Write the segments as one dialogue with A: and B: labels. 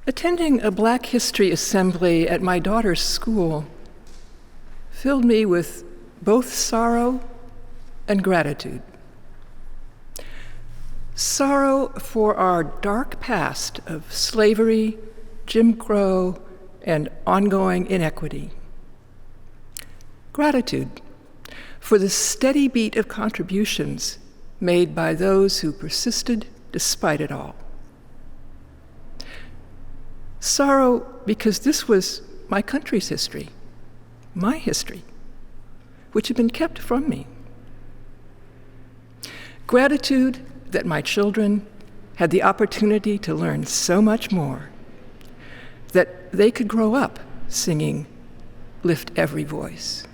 A: Attending a Black History assembly at my daughter's school filled me with both sorrow and gratitude. Sorrow for our dark past of slavery, Jim Crow, and ongoing inequity. Gratitude for the steady beat of contributions made by those who persisted despite it all. Sorrow because this was my country's history, my history, which had been kept from me. Gratitude that my children had the opportunity to learn so much more, that they could grow up singing "Lift Every Voice."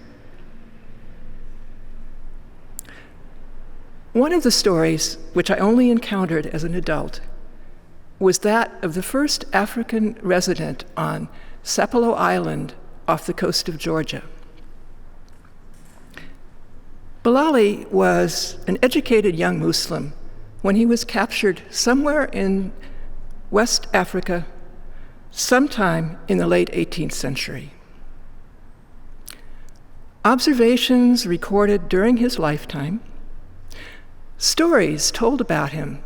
A: One of the stories, which I only encountered as an adult, was that of the first African resident on Sapelo Island off the coast of Georgia. Bilali was an educated young Muslim when he was captured somewhere in West Africa sometime in the late 18th century. Observations recorded during his lifetime, stories told about him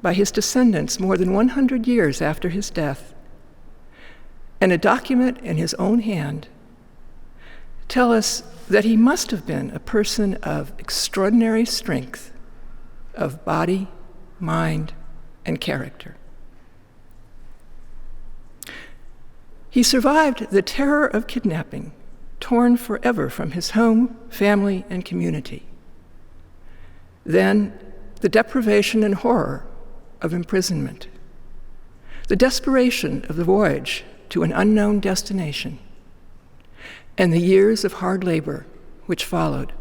A: by his descendants more than 100 years after his death, and a document in his own hand tell us that he must have been a person of extraordinary strength of body, mind, and character. He survived the terror of kidnapping, torn forever from his home, family, and community. Then the deprivation and horror of imprisonment, the desperation of the voyage to an unknown destination, and the years of hard labor which followed.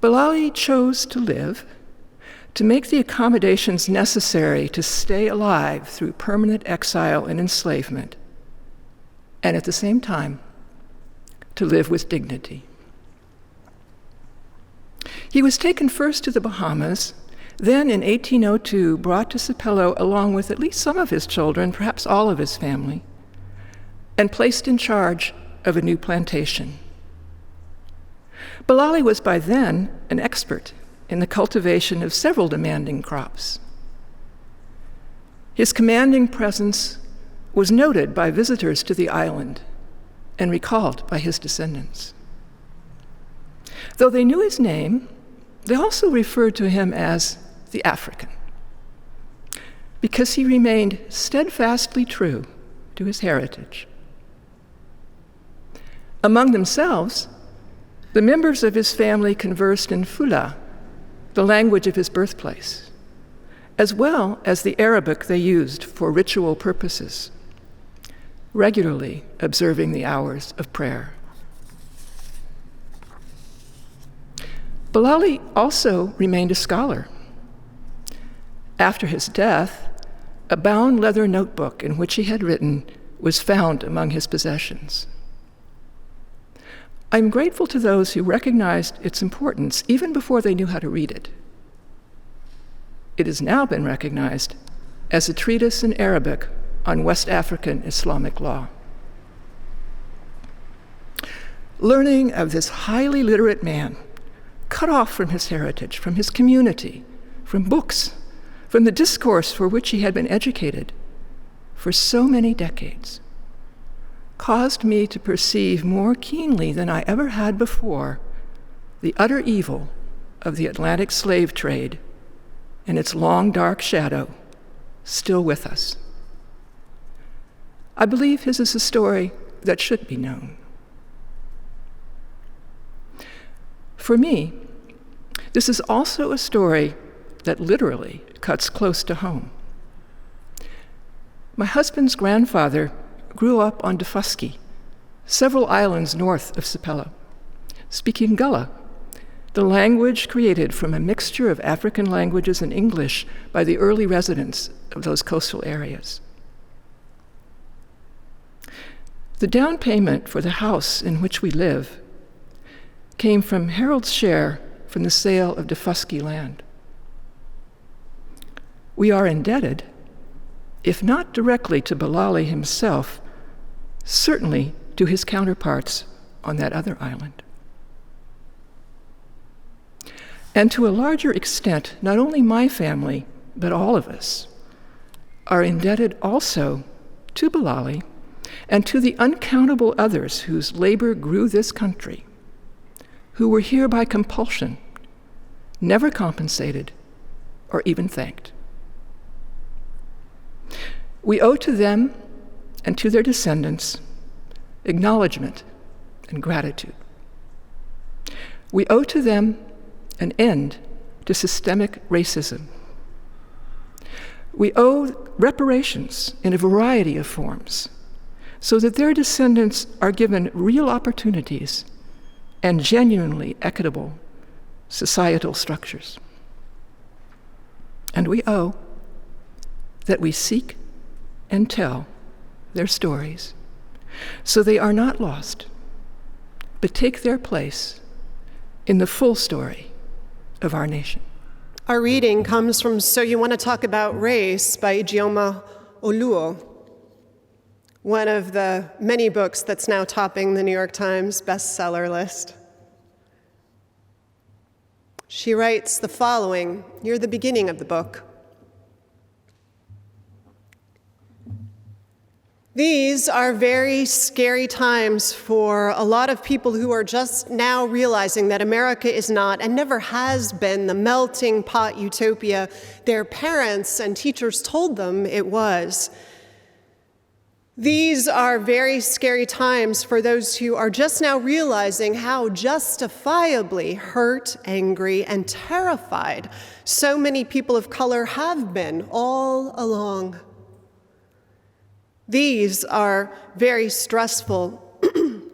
A: Bilali chose to live, to make the accommodations necessary to stay alive through permanent exile and enslavement, and at the same time, to live with dignity. He was taken first to the Bahamas, then in 1802 brought to Sapelo along with at least some of his children, perhaps all of his family, and placed in charge of a new plantation. Bilali was by then an expert in the cultivation of several demanding crops. His commanding presence was noted by visitors to the island and recalled by his descendants. Though they knew his name, they also referred to him as the African, because he remained steadfastly true to his heritage. Among themselves, the members of his family conversed in Fula, the language of his birthplace, as well as the Arabic they used for ritual purposes, regularly observing the hours of prayer. Bilali also remained a scholar. After his death, a bound leather notebook in which he had written was found among his possessions. I'm grateful to those who recognized its importance even before they knew how to read it. It has now been recognized as a treatise in Arabic on West African Islamic law. Learning of this highly literate man, cut off from his heritage, from his community, from books, from the discourse for which he had been educated for so many decades, caused me to perceive more keenly than I ever had before the utter evil of the Atlantic slave trade and its long dark shadow still with us. I believe his is a story that should be known. For me, this is also a story that literally cuts close to home. My husband's grandfather grew up on Dafuski, several islands north of Sapelo, speaking Gullah, the language created from a mixture of African languages and English by the early residents of those coastal areas. The down payment for the house in which we live came from Harold's share from the sale of Dafuski land. We are indebted, if not directly to Bilali himself, certainly to his counterparts on that other island. And to a larger extent, not only my family, but all of us, are indebted also to Bilali and to the uncountable others whose labor grew this country, who were here by compulsion, never compensated or even thanked. We owe to them and to their descendants acknowledgement and gratitude. We owe to them an end to systemic racism. We owe reparations in a variety of forms so that their descendants are given real opportunities and genuinely equitable societal structures. And we owe that we seek and tell their stories so they are not lost, but take their place in the full story of our nation.
B: Our reading comes from So You Want to Talk About Race by Ijeoma Oluo, one of the many books that's now topping the New York Times bestseller list. She writes the following near the beginning of the book. These are very scary times for a lot of people who are just now realizing that America is not and never has been the melting pot utopia their parents and teachers told them it was. These are very scary times for those who are just now realizing how justifiably hurt, angry, and terrified so many people of color have been all along. These are very stressful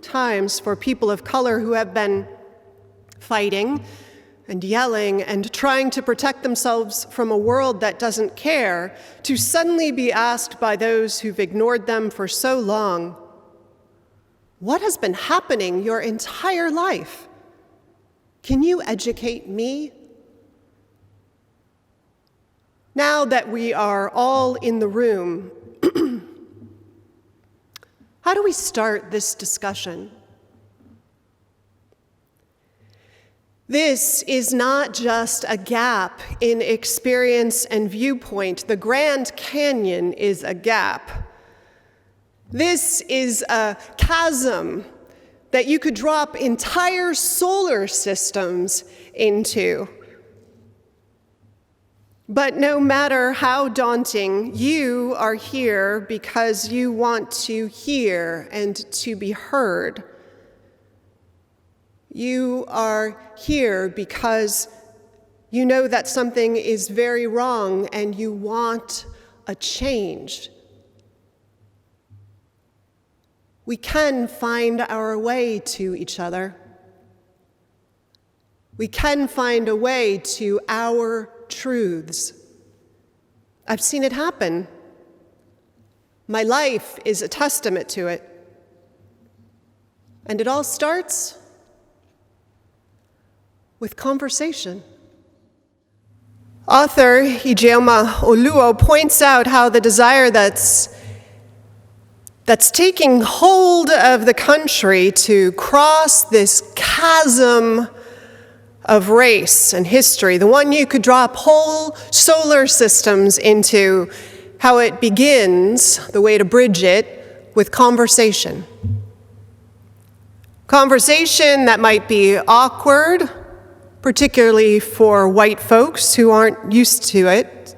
B: times for people of color who have been fighting and yelling and trying to protect themselves from a world that doesn't care, to suddenly be asked by those who've ignored them for so long, "What has been happening your entire life? Can you educate me?" Now that we are all in the room, how do we start this discussion? This is not just a gap in experience and viewpoint. The Grand Canyon is a gap. This is a chasm that you could drop entire solar systems into. But no matter how daunting, you are here because you want to hear and to be heard. You are here because you know that something is very wrong and you want a change. We can find our way to each other. We can find a way to our truths. I've seen it happen. My life is a testament to it. And it all starts with conversation. Author Ijeoma Oluo points out how the desire that's taking hold of the country to cross this chasm of race and history, the one you could drop whole solar systems into, how it begins, the way to bridge it, with conversation. Conversation that might be awkward, particularly for white folks who aren't used to it.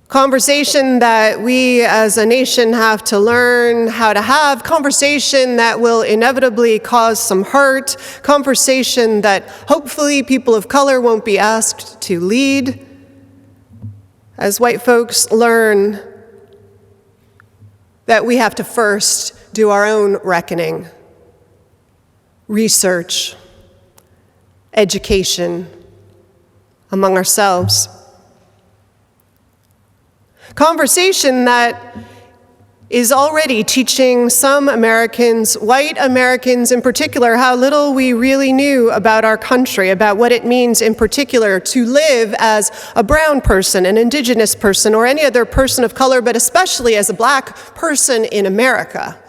B: Conversation that we as a nation have to learn how to have, conversation that will inevitably cause some hurt, conversation that hopefully people of color won't be asked to lead. As white folks learn that we have to first do our own reckoning, research, education among ourselves. Conversation that is already teaching some Americans, white Americans in particular, how little we really knew about our country, about what it means in particular to live as a brown person, an indigenous person, or any other person of color, but especially as a black person in America.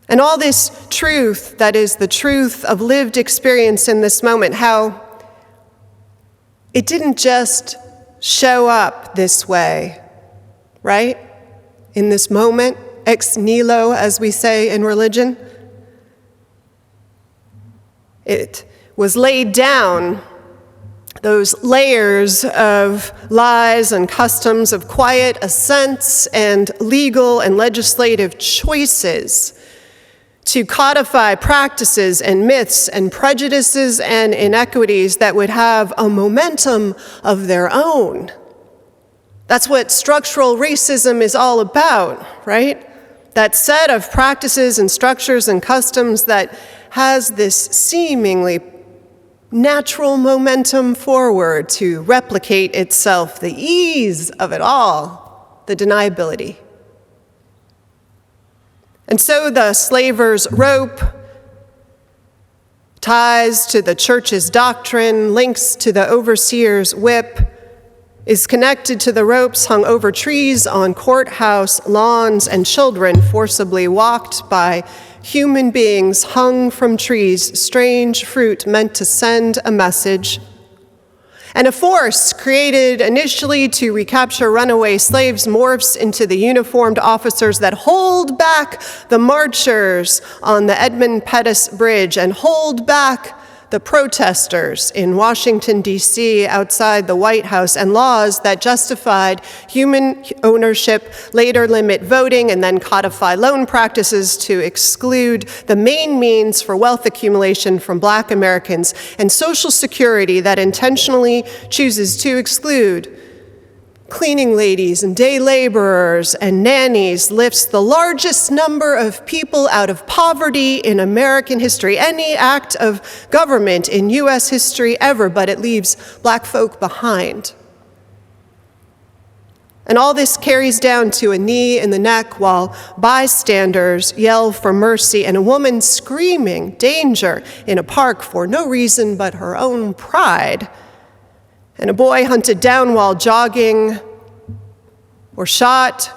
B: And all this truth, that is the truth of lived experience in this moment, how it didn't just show up this way, right? In this moment, ex nihilo, as we say in religion. It was laid down, those layers of lies and customs, of quiet assents and legal and legislative choices to codify practices and myths and prejudices and inequities that would have a momentum of their own. That's what structural racism is all about, right? That set of practices and structures and customs that has this seemingly natural momentum forward to replicate itself, the ease of it all, the deniability. And so the slaver's rope, ties to the church's doctrine, links to the overseer's whip, is connected to the ropes hung over trees on courthouse lawns and children forcibly walked by human beings hung from trees, strange fruit meant to send a message. And a force created initially to recapture runaway slaves morphs into the uniformed officers that hold back the marchers on the Edmund Pettus Bridge and hold back the protesters in Washington, D.C., outside the White House, and laws that justified human ownership, later limit voting, and then codify loan practices to exclude the main means for wealth accumulation from Black Americans, and Social Security that intentionally chooses to exclude cleaning ladies and day laborers and nannies, lifts the largest number of people out of poverty in American history, any act of government in U.S. history ever, but it leaves Black folk behind. And all this carries down to a knee in the neck while bystanders yell for mercy and a woman screaming danger in a park for no reason but her own pride. And a boy hunted down while jogging or shot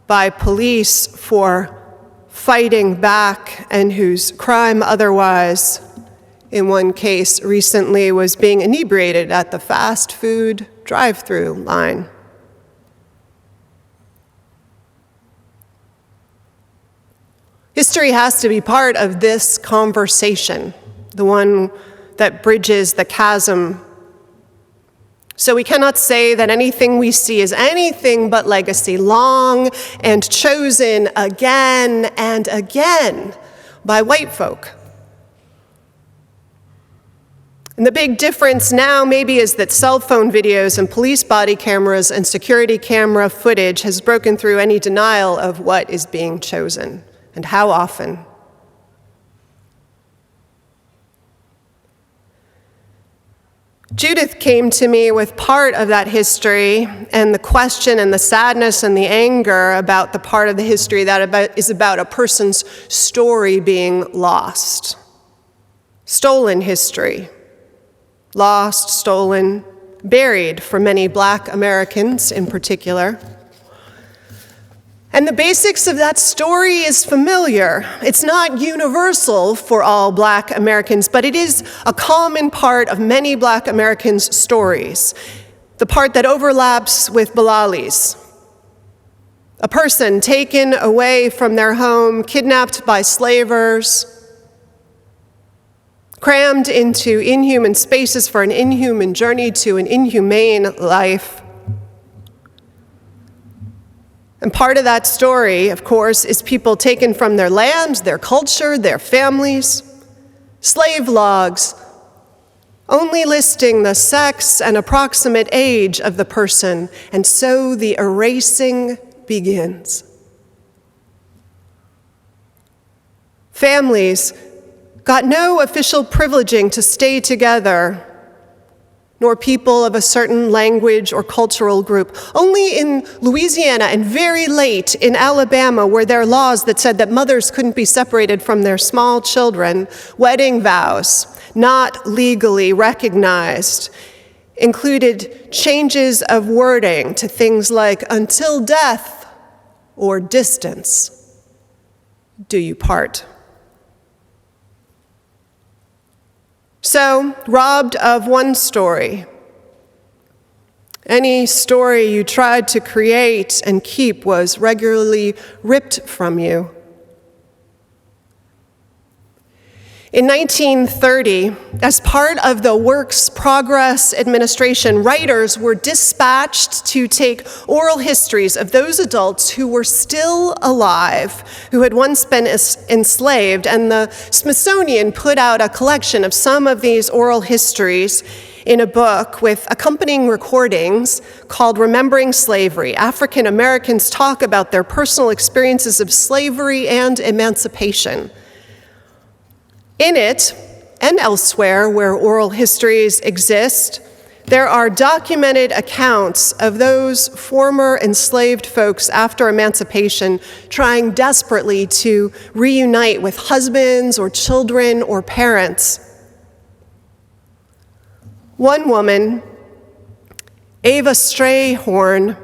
B: by police for fighting back and whose crime otherwise, in one case recently, was being inebriated at the fast food drive-through line. History has to be part of this conversation, the one that bridges the chasm. So we cannot say that anything we see is anything but legacy, long and chosen again and again by white folk. And the big difference now maybe is that cell phone videos and police body cameras and security camera footage has broken through any denial of what is being chosen and how often. Judith came to me with part of that history and the question and the sadness and the anger about the part of the history that is about a person's story being lost. Stolen history. Lost, stolen, buried for many Black Americans in particular. And the basics of that story is familiar. It's not universal for all Black Americans, but it is a common part of many Black Americans' stories. The part that overlaps with Bilali's. A person taken away from their home, kidnapped by slavers, crammed into inhuman spaces for an inhuman journey to an inhumane life. And part of that story, of course, is people taken from their land, their culture, their families, slave logs, only listing the sex and approximate age of the person, and so the erasing begins. Families got no official privileging to stay together, nor people of a certain language or cultural group. Only in Louisiana and very late in Alabama were there laws that said that mothers couldn't be separated from their small children. Wedding vows, not legally recognized, included changes of wording to things like until death or distance do you part. So, robbed of one story, any story you tried to create and keep was regularly ripped from you. In 1930, as part of the Works Progress Administration, writers were dispatched to take oral histories of those adults who were still alive, who had once been enslaved, and the Smithsonian put out a collection of some of these oral histories in a book with accompanying recordings called Remembering Slavery. African Americans talk about their personal experiences of slavery and emancipation. In it, and elsewhere where oral histories exist, there are documented accounts of those former enslaved folks after emancipation trying desperately to reunite with husbands or children or parents. One woman, Ava Strayhorn,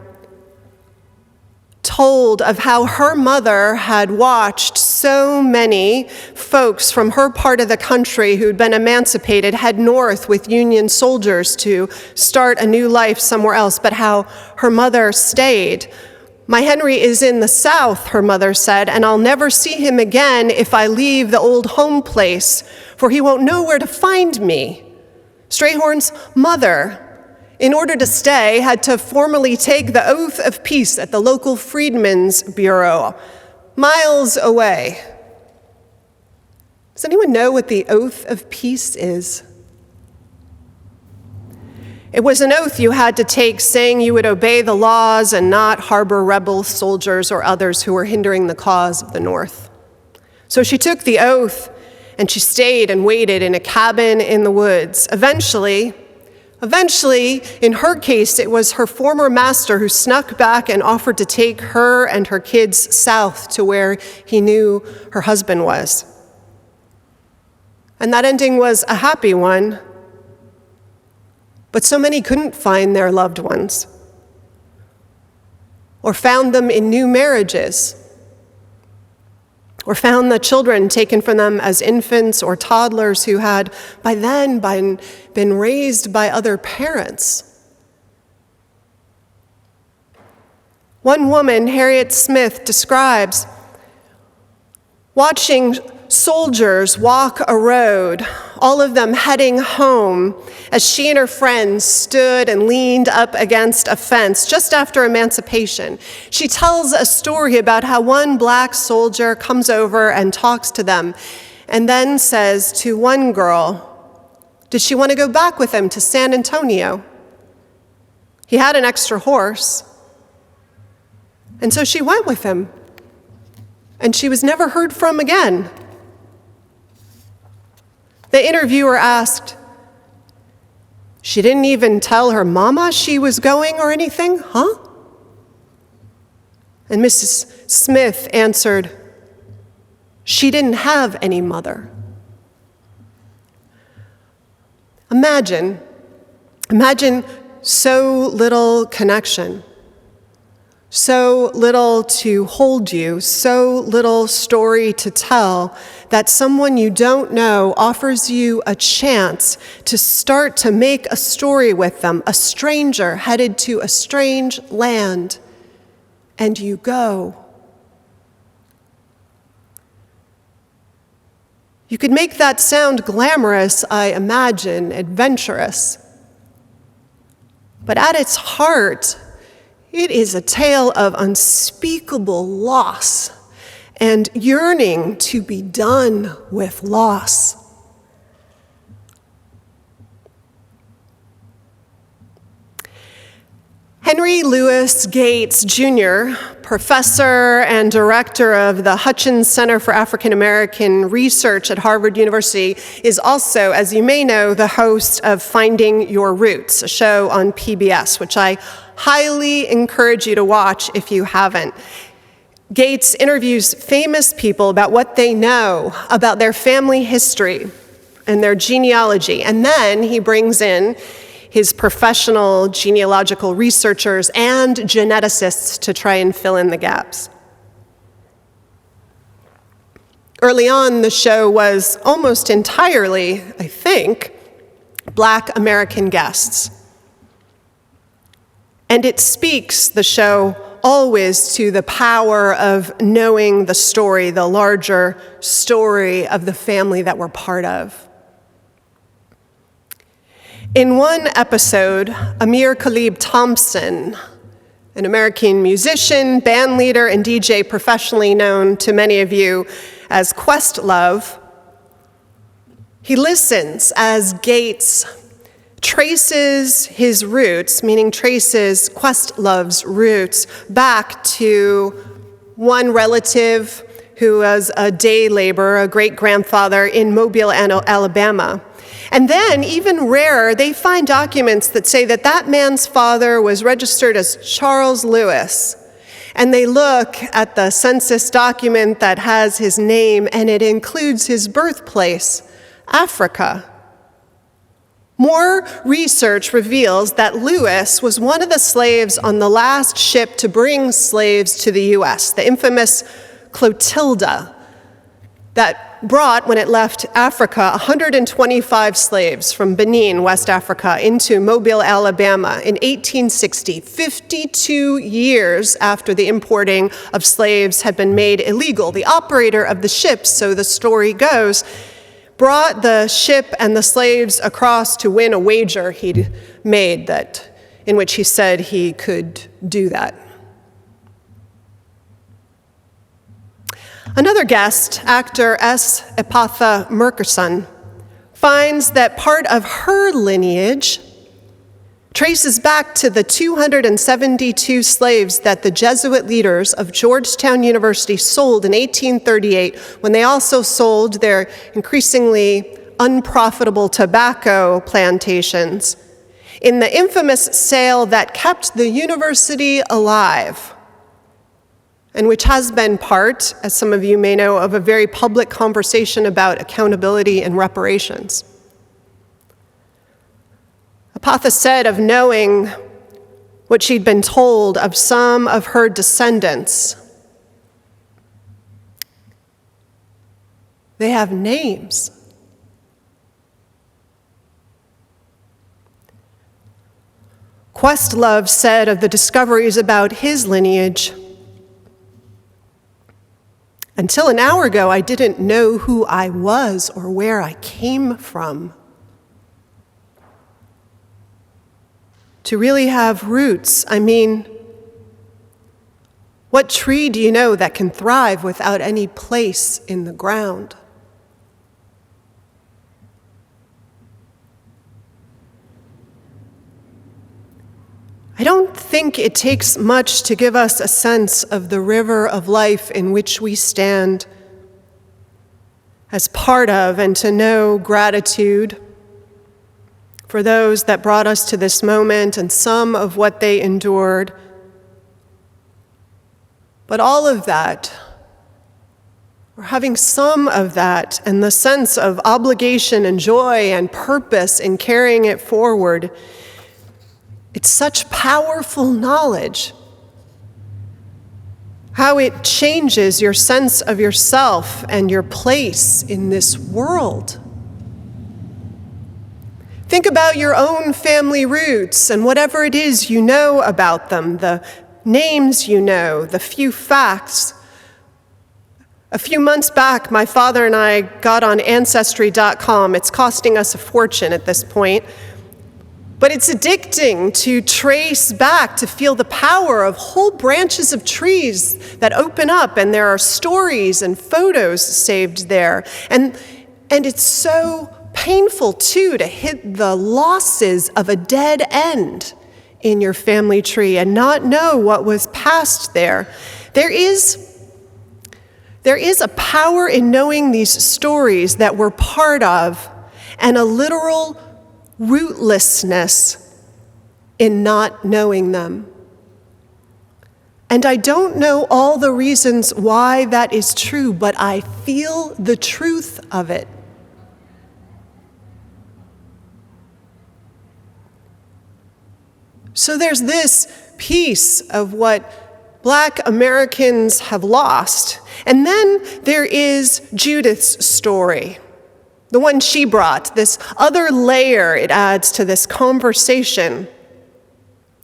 B: told of how her mother had watched so many folks from her part of the country who'd been emancipated head north with Union soldiers to start a new life somewhere else, but how her mother stayed. My Henry is in the South, her mother said, and I'll never see him again if I leave the old home place, for he won't know where to find me. Strayhorn's mother, in order to stay, had to formally take the oath of peace at the local Freedmen's Bureau, miles away. Does anyone know what the oath of peace is? It was an oath you had to take saying you would obey the laws and not harbor rebel soldiers or others who were hindering the cause of the North. So she took the oath and she stayed and waited in a cabin in the woods. Eventually, in her case, it was her former master who snuck back and offered to take her and her kids south to where he knew her husband was. And that ending was a happy one, but so many couldn't find their loved ones or found them in new marriages, or found the children taken from them as infants or toddlers who had by then been raised by other parents. One woman, Harriet Smith, describes watching soldiers walk a road, all of them heading home, as she and her friends stood and leaned up against a fence just after emancipation. She tells a story about how one black soldier comes over and talks to them and then says to one girl, did she want to go back with him to San Antonio? He had an extra horse, and so she went with him, and she was never heard from again. The interviewer asked, she didn't even tell her mama she was going or anything, huh? And Mrs. Smith answered, she didn't have any mother. Imagine so little connection, so little to hold you, so little story to tell, that someone you don't know offers you a chance to start to make a story with them, a stranger headed to a strange land, and you go. You could make that sound glamorous, I imagine, adventurous. But at its heart, it is a tale of unspeakable loss and yearning to be done with loss. Henry Louis Gates Jr. professor and director of the Hutchins Center for African American Research at Harvard University, is also, as you may know, the host of Finding Your Roots, a show on PBS, which I highly encourage you to watch if you haven't. Gates interviews famous people about what they know about their family history and their genealogy, and then he brings in his professional genealogical researchers and geneticists to try and fill in the gaps. Early on, the show was almost entirely, I think, Black American guests. And it speaks, the show, always to the power of knowing the story, the larger story of the family that we're part of. In one episode, Amir Khalib Thompson, an American musician, band leader, and DJ professionally known to many of you as Questlove, he listens as Gates traces his roots, meaning traces Questlove's roots, back to one relative who was a day laborer, a great-grandfather in Mobile, Alabama. And then, even rarer, they find documents that say that that man's father was registered as Charles Lewis. And they look at the census document that has his name, and it includes his birthplace, Africa. More research reveals that Lewis was one of the slaves on the last ship to bring slaves to the U.S., the infamous Clotilda, that brought, when it left Africa, 125 slaves from Benin, West Africa, into Mobile, Alabama in 1860, 52 years after the importing of slaves had been made illegal. The operator of the ship, so the story goes, brought the ship and the slaves across to win a wager he'd made in which he said he could do that. Another guest, actor S. Epatha Murkerson, finds that part of her lineage traces back to the 272 slaves that the Jesuit leaders of Georgetown University sold in 1838, when they also sold their increasingly unprofitable tobacco plantations, in the infamous sale that kept the university alive, and which has been part, as some of you may know, of a very public conversation about accountability and reparations. Epatha said of knowing what she'd been told of some of her descendants, they have names. Questlove said of the discoveries about his lineage, "Until an hour ago, I didn't know who I was or where I came from." To really have roots, I mean, what tree do you know that can thrive without any place in the ground? I don't think it takes much to give us a sense of the river of life in which we stand as part of, and to know gratitude for those that brought us to this moment and some of what they endured. But all of that, or having some of that, and the sense of obligation and joy and purpose in carrying it forward, it's such powerful knowledge. How it changes your sense of yourself and your place in this world. Think about your own family roots and whatever it is you know about them, the names you know, the few facts. A few months back, my father and I got on Ancestry.com. It's costing us a fortune at this point. But it's addicting to trace back, to feel the power of whole branches of trees that open up, and there are stories and photos saved there. And it's so painful, too, to hit the losses of a dead end in your family tree and not know what was passed there. There is a power in knowing these stories that we're part of, and a literal rootlessness in not knowing them. And I don't know all the reasons why that is true, but I feel the truth of it. So there's this piece of what Black Americans have lost. And then there is Judith's story, the one she brought, this other layer it adds to this conversation.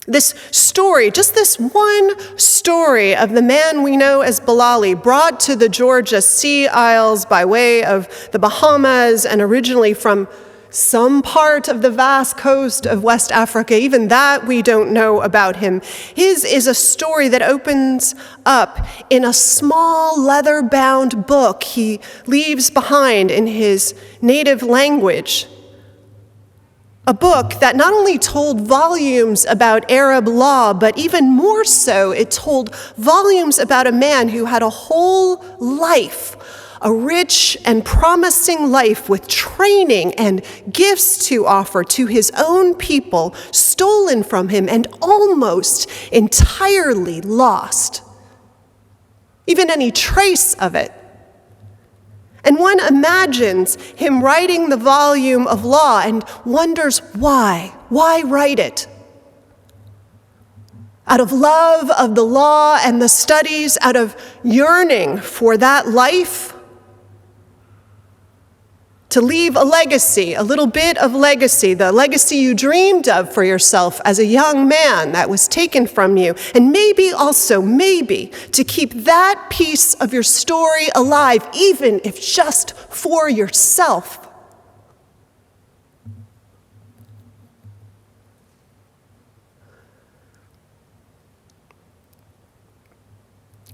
B: This story, just this one story of the man we know as Bilali, brought to the Georgia Sea Isles by way of the Bahamas and originally from some part of the vast coast of West Africa. Even that we don't know about him. His is a story that opens up in a small leather-bound book he leaves behind in his native language. A book that not only told volumes about Arab law, but even more so, it told volumes about a man who had a whole life, a rich and promising life with training and gifts to offer to his own people, stolen from him and almost entirely lost. Even any trace of it. And one imagines him writing the volume of law and wonders why. Why write it? Out of love of the law and the studies, out of yearning for that life, to leave a legacy, a little bit of legacy, the legacy you dreamed of for yourself as a young man that was taken from you, and maybe also, maybe, to keep that piece of your story alive, even if just for yourself.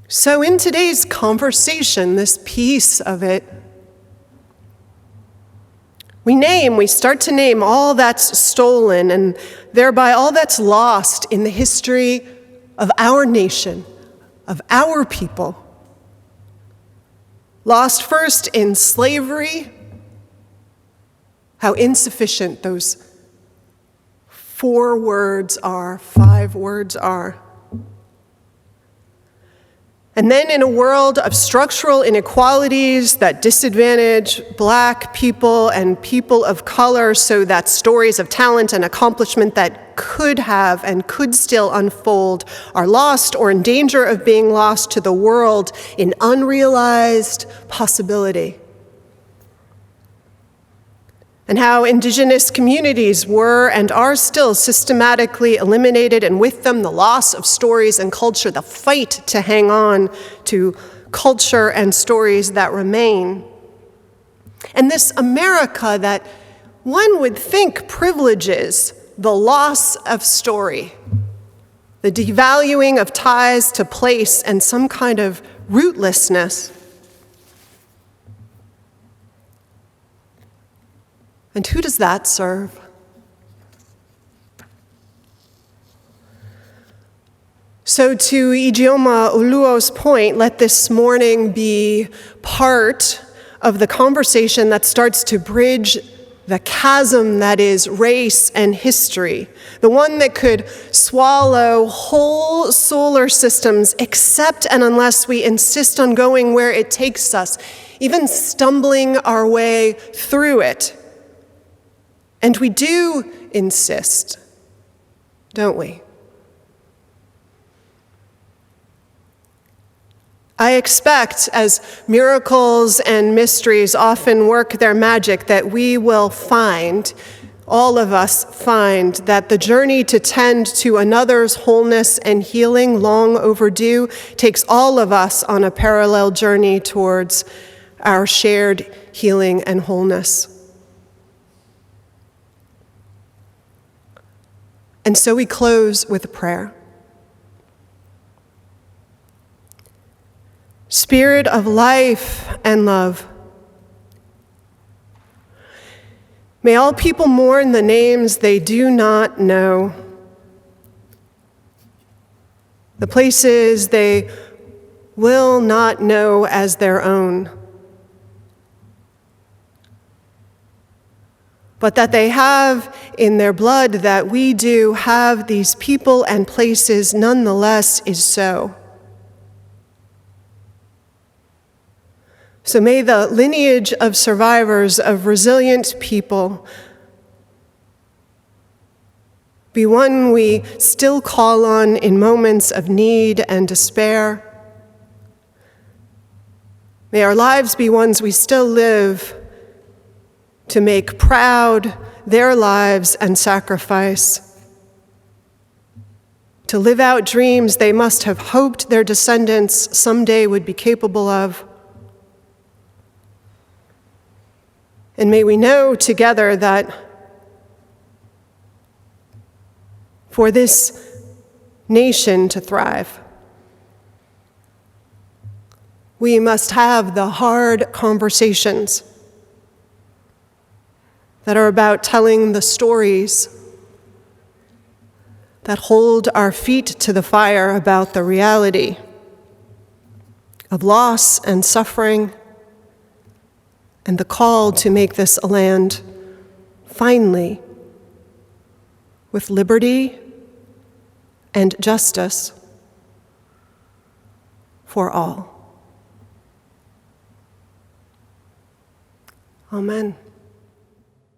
B: So in today's conversation, this piece of it, we start to name all that's stolen and thereby all that's lost in the history of our nation, of our people. Lost first in slavery, how insufficient those 5 words are. And then in a world of structural inequalities that disadvantage Black people and people of color, so that stories of talent and accomplishment that could have and could still unfold are lost or in danger of being lost to the world in unrealized possibility. And how indigenous communities were and are still systematically eliminated, and with them the loss of stories and culture, the fight to hang on to culture and stories that remain. And this America that one would think privileges the loss of story, the devaluing of ties to place and some kind of rootlessness. And who does that serve? So to Ijeoma Oluo's point, let this morning be part of the conversation that starts to bridge the chasm that is race and history, the one that could swallow whole solar systems except and unless we insist on going where it takes us, even stumbling our way through it. And we do insist, don't we? I expect, as miracles and mysteries often work their magic, that we will find, all of us find, that the journey to tend to another's wholeness and healing, long overdue, takes all of us on a parallel journey towards our shared healing and wholeness. And so we close with a prayer. Spirit of life and love, may all people mourn the names they do not know, the places they will not know as their own, but that they have in their blood that we do have these people and places nonetheless is so. So may the lineage of survivors, of resilient people, be one we still call on in moments of need and despair. May our lives be ones we still live to make proud their lives and sacrifice, to live out dreams they must have hoped their descendants someday would be capable of. And may we know together that for this nation to thrive, we must have the hard conversations that are about telling the stories that hold our feet to the fire about the reality of loss and suffering and the call to make this a land finally with liberty and justice for all. Amen.